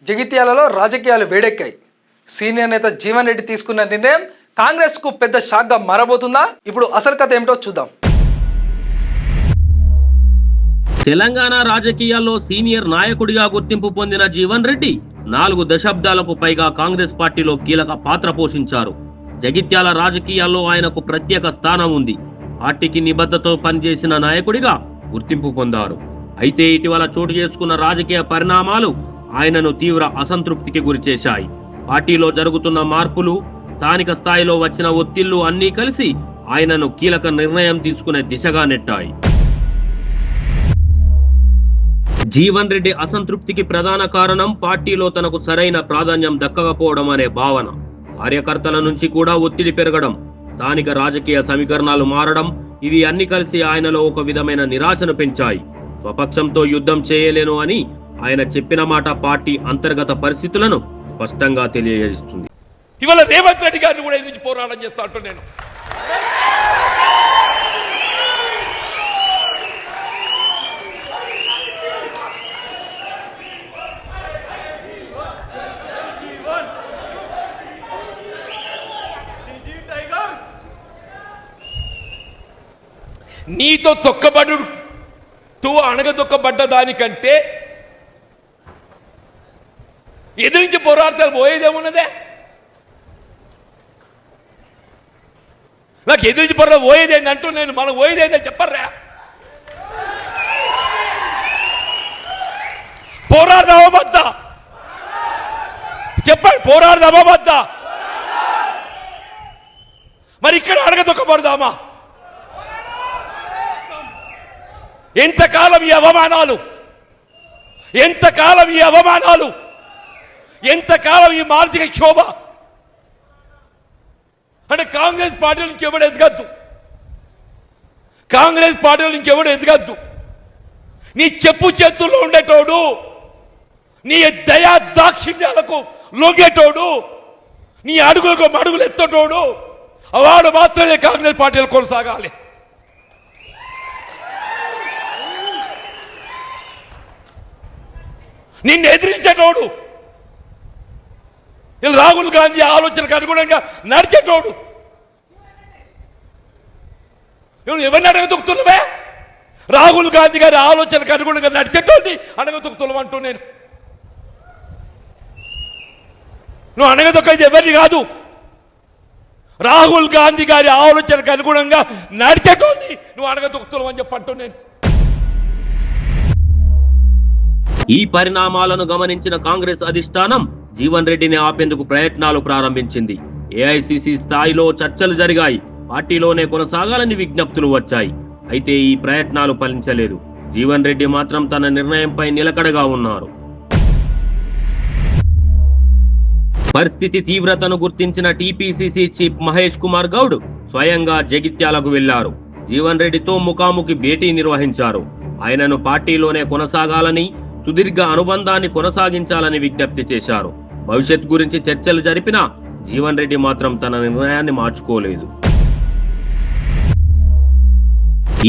జగిత్యాలలో రాజకీయాలు వేడెక్కాయి. సీనియర్ నేత జీవన్ రెడ్డి తీసుకున్న నిర్ణయం కాంగ్రెస్కు పెద్ద షాక్గా మారబోతుందా? ఇప్పుడు అసలు కథ ఏమిటో చూద్దాం. తెలంగాణ రాజకీయాల్లో సీనియర్ నాయకుడిగా గుర్తింపు పొందిన జీవన్ రెడ్డి 4 దశాబ్దాలకు పైగా కాంగ్రెస్ పార్టీలో కీలక పాత్ర పోషించారు. జగిత్యాల రాజకీయాల్లో ఆయనకు ప్రత్యేక స్థానం ఉంది. పార్టీకి నిబద్ధతతో పనిచేసిన నాయకుడిగా గుర్తింపు పొందారు. అయితే ఇటీవల చోటు చేసుకున్న రాజకీయ పరిణామాలు ఆయనను తీవ్ర అసంతృప్తికి గురిచేశాయి. పార్టీలో జరుగుతున్న మార్పులు, స్థానిక స్థాయిలో వచ్చిన ఒత్తిళ్లు అన్నీ కలిసి ఆయనను కీలక నిర్ణయం తీసుకునే దిశగా నెట్టాయి. జీవన్ రెడ్డి అసంతృప్తికి ప్రధాన కారణం పార్టీలో తనకు సరైన ప్రాధాన్యం దక్కకపోవడం అనే భావన. కార్యకర్తల నుంచి కూడా ఒత్తిడి పెరగడం, స్థానిక రాజకీయ సమీకరణాలు మారడం, ఇవి అన్ని కలిసి ఆయనలో ఒక విధమైన నిరాశను పెంచాయి. స్వపక్షంతో యుద్ధం చేయలేను అని ఆయన చెప్పిన మాట పార్టీ అంతర్గత పరిస్థితులను స్పష్టంగా తెలియజేస్తుంది. ఇవాళ రేవంత్ రెడ్డి గారిని కూడా ఎదిరించి పోరాటం చేస్తా అంటూ నేను నీతో తొక్కబడు అణగదొక్కబడ్డ దానికంటే ఎదిరించి పోరాడతారు పోయేదేమున్నదే? నాకు ఎదిరించి పోయేదేంది అంటూ నేను మనం పోయేదేందని చెప్పర్రా. పోరాడదామా వద్దా చెప్పండి, పోరాడదామా వద్దా? మరి ఇక్కడ అడగదొక్కబడదామా? ఎంతకాలం ఈ అవమానాలు, ఎంతకాలం ఈ అవమానాలు, ఎంతకాలం ఈ మానసిక క్షోభ? అంటే కాంగ్రెస్ పార్టీలో ఇంకెవడు ఎదగద్దు, కాంగ్రెస్ పార్టీలో ఇంకెవడు ఎదగద్దు. నీ చెప్పు చేతుల్లో ఉండేటోడు, నీ దయా దాక్షిణ్యాలకు లొంగేటోడు, నీ అడుగులకు అడుగులు ఎత్తటోడు, వాడు మాత్రమే కాంగ్రెస్ పార్టీలో కొనసాగాలి. నిన్ను ఎదిరించేటోడు, రాహుల్ గాంధీ ఆలోచనకు అనుగుణంగా నడిచేటోడు, నువ్వు ఎవరిని అడగదొక్కుతున్నావే? రాహుల్ గాంధీ గారి ఆలోచనకు అనుగుణంగా నడిచేటోడిని అడగదొక్కుతున్నావు అంటూ నేను. నువ్వు అడగదొక్కేది ఎవరిని కాదు, రాహుల్ గాంధీ గారి ఆలోచనకు అనుగుణంగా నడిచేటోడిని నువ్వు అడగదొక్కుతున్నావు అని చెప్పంటూ నేను. ఈ పరిణామాలను గమనించిన కాంగ్రెస్ అధిష్టానం జీవన్ రెడ్డిని ఆపేందుకు ప్రయత్నాలు ప్రారంభించింది. ఏఐసిసి స్థాయిలో చర్చలు జరిగాయి. పార్టీలోనే కొనసాగాలని విజ్ఞప్తులు వచ్చాయి. అయితే ఈ ప్రయత్నాలు ఫలించలేదు. జీవన్ రెడ్డి మాత్రం తన నిర్ణయంపై నిలకడగా ఉన్నారు. పరిస్థితి తీవ్రతను గుర్తించిన టీపీసీసీ చీఫ్ మహేష్ కుమార్ గౌడ్ స్వయంగా జగిత్యాలకు వెళ్లారు. జీవన్ రెడ్డితో ముఖాముఖి భేటీ నిర్వహించారు. ఆయనను పార్టీలోనే కొనసాగాలని, సుదీర్ఘ అనుబంధాన్ని కొనసాగించాలని విజ్ఞప్తి చేశారు. భవిష్యత్ గురించి చర్చలు జరిపినా జీవన్ రెడ్డి మాత్రం తన నిర్ణయాన్ని మార్చుకోలేదు.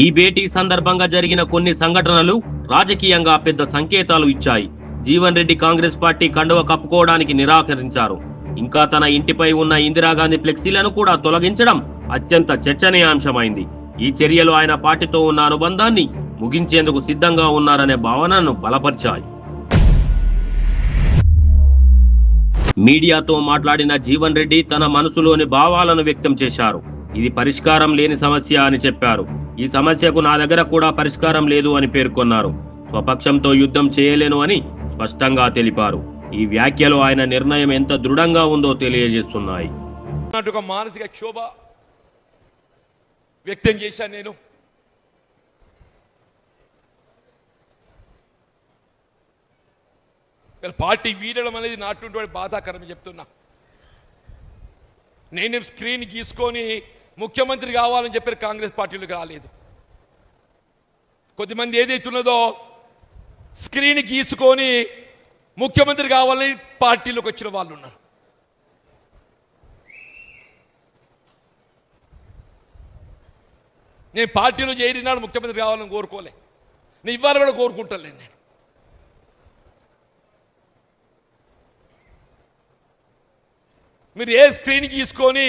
ఈ భేటీ సందర్భంగా జరిగిన కొన్ని సంఘటనలు రాజకీయంగా పెద్ద సంకేతాలు ఇచ్చాయి. జీవన్ రెడ్డి కాంగ్రెస్ పార్టీ కండువ కప్పుకోవడానికి నిరాకరించారు. ఇంకా తన ఇంటిపై ఉన్న ఇందిరాగాంధీ ఫ్లెక్సీలను కూడా తొలగించడం అత్యంత చర్చనీయాంశమైంది. ఈ చర్యలు ఆయన పార్టీతో ఉన్న అనుబంధాన్ని ముగించేందుకు సిద్ధంగా ఉన్నారనే భావనను బలపరిచాయి. మీడియాతో మాట్లాడిన జీవన్ రెడ్డి తన మనసులోని భావాలను వ్యక్తం చేశారు. ఇది పరిష్కారం లేని సమస్య అని చెప్పారు. ఈ సమస్యకు నా దగ్గర కూడా పరిష్కారం లేదు అని పేర్కొన్నారు. స్వపక్షంతో యుద్ధం చేయలేను అని స్పష్టంగా తెలిపారు. ఈ వ్యాఖ్యలు ఆయన నిర్ణయం ఎంత దృఢంగా ఉందో తెలియజేస్తున్నాయి. మానసిక క్షోభ వ్యక్తం చేశాను నేను. పార్టీ వీడడం అనేది నాటువంటి బాధాకరం చెప్తున్నా. నేనేం స్క్రీన్ గీసుకొని ముఖ్యమంత్రి కావాలని చెప్పారు, కాంగ్రెస్ పార్టీలోకి రాలేదు. కొద్దిమంది ఏదైతున్నదో స్క్రీన్ గీసుకొని ముఖ్యమంత్రి కావాలని పార్టీలోకి వచ్చిన వాళ్ళు ఉన్నారు. నేను పార్టీలో చేరినాడు ముఖ్యమంత్రి కావాలని కోరుకోలే, నేను ఇవాళ కూడా కోరుకుంటాను. నేను మీరు ఏ స్క్రీన్ తీసుకొని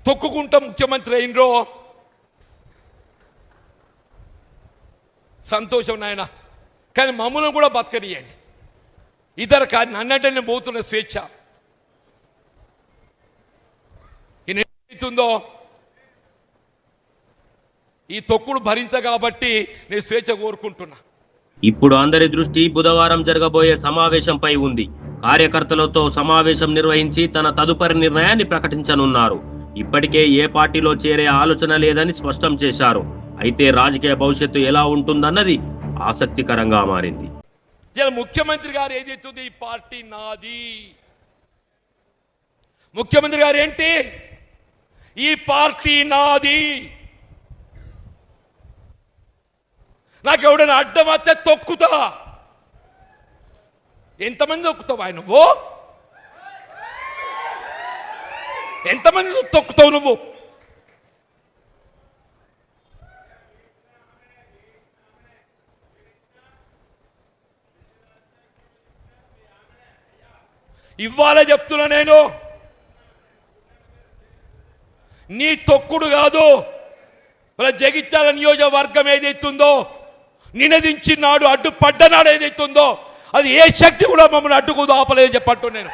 తొక్కుకుంటా ముఖ్యమంత్రి అయినరో సంతోషం నాయన, కానీ మమ్మల్ని కూడా బతకనియండి. ఇతర నన్నంటే నేను పోతున్న స్వేచ్ఛ ఏమవుతుందో ఈ తొక్కుడు భరించ కాబట్టి నేను స్వేచ్ఛ కోరుకుంటున్నా. ఇప్పుడు అందరి దృష్టి బుధవారం జరగబోయే సమావేశంపై ఉంది. కార్యకర్తలతో సమావేశం నిర్వహించి తన తదుపరి నిర్ణయాన్ని ప్రకటించనున్నారు. ఇప్పటికే ఏ పార్టీలో చేరే ఆలోచన లేదని స్పష్టం చేశారు. అయితే రాజకీయ భవిష్యత్తు ఎలా ఉంటుందన్నది ఆసక్తికరంగా మారింది. ఇలా ముఖ్యమంత్రి గారు ఏదైతుంది, ఈ పార్టీ నాది. ముఖ్యమంత్రి గారు ఏంటి, ఈ పార్టీ నాది, నాకు ఎవడైనా అడ్డం వస్తే తొక్కుతా. ఎంతమంది తొక్కుతావు నువ్వు? ఎంతమంది తొక్కుతావు నువ్వు? ఇవ్వాలే చెప్తున్నా నేను, నీ తొక్కుడు కాదు. మన జగిత్యాల నియోజకవర్గం ఏదైతుందో, నినదించి నాడు అడ్డుపడ్డనాడు ఏదైతుందో, అది ఏ శక్తి కూడా మమ్మల్ని అడ్డుకు ఆపలేదు చెప్పట్టు నేను.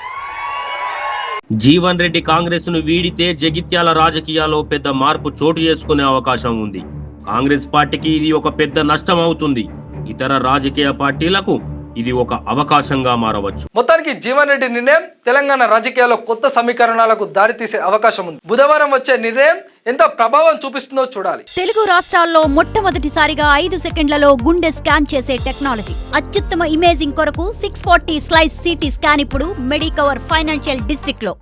జీవన్ రెడ్డి కాంగ్రెస్ ను వీడితే జగిత్యాల రాజకీయాల్లో పెద్ద మార్పు చోటు చేసుకునే అవకాశం ఉంది. కాంగ్రెస్ పార్టీకి ఇది ఒక పెద్ద నష్టం అవుతుంది. ఇతర రాజకీయ పార్టీలకు ఇది ఒక అవకాశంగా మారవచ్చు. మొత్తానికి జీవన్ రెడ్డి నిర్ణయం తెలంగాణ రాజకీయాల్లో కొత్త సమీకరణాలకు దారితీసే అవకాశం ఉంది. బుధవారం వచ్చే నిర్ణయం ఎంత ప్రభావం చూపిస్తుందో చూడాలి. తెలుగు రాష్ట్రాల్లో మొట్టమొదటిసారిగా 5 సెకండ్లలో గుండె స్కాన్ చేసే టెక్నాలజీ. అత్యుత్తమ ఇమేజింగ్ కొరకు 640 స్లైస్ సిటీ స్కాన్ ఇప్పుడు మెడికవర్ ఫైనాన్షియల్ డిస్ట్రిక్ట్ లో.